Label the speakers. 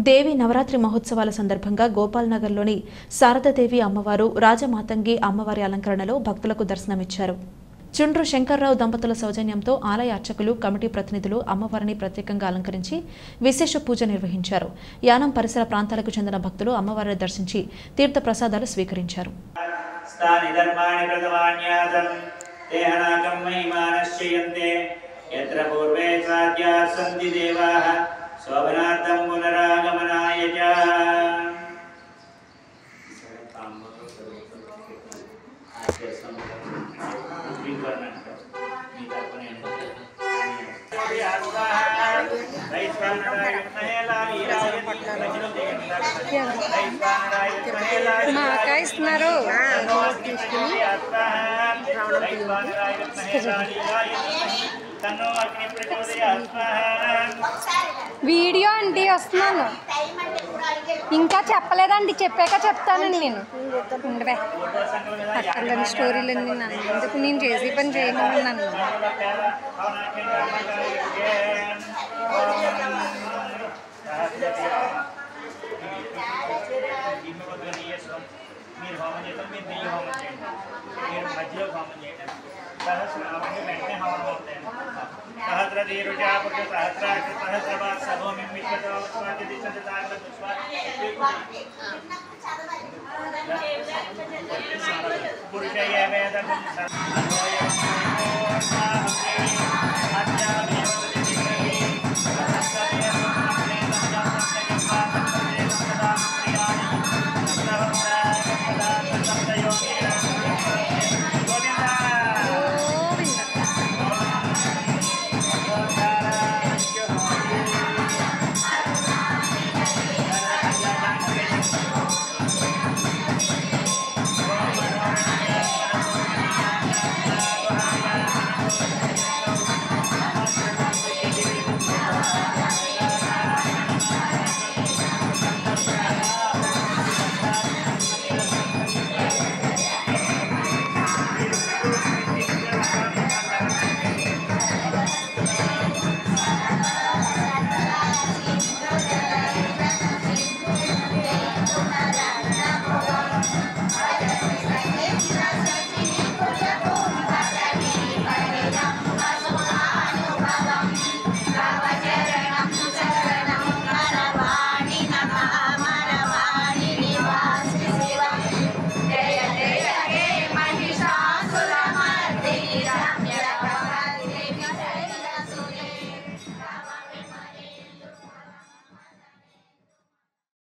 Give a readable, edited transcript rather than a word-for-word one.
Speaker 1: దేవి నవరాత్రి మహోత్సవాల సందర్భంగా గోపాల్ నగర్లోని శారదాదేవి అమ్మవారు రాజమాతంగి అమ్మవారి అలంకరణలో భక్తులకు దర్శనమిచ్చారు. చుండ్రు శంకర్రావు దంపతుల సౌజన్యంతో ఆలయ అర్చకులు, కమిటీ ప్రతినిధులు అమ్మవారిని ప్రత్యేకంగా అలంకరించి విశేష పూజ నిర్వహించారు. యానం పరిసర ప్రాంతాలకు చెందిన భక్తులు అమ్మవారిని దర్శించి తీర్థ ప్రసాదాలు స్వీకరించారు.
Speaker 2: శోభనార్థం పునరాగమనాయ
Speaker 3: ఇస్తున్నారు వీడియో అండి వస్తున్నాను. ఇంకా చెప్పలేదండి, చెప్పాక చెప్తానండి. నేను ఉండవే అక్కడ స్టోరీలన్నీ నన్ను ఎందుకు నేను చేసే పని చేయకుండా నన్ను
Speaker 2: పురుష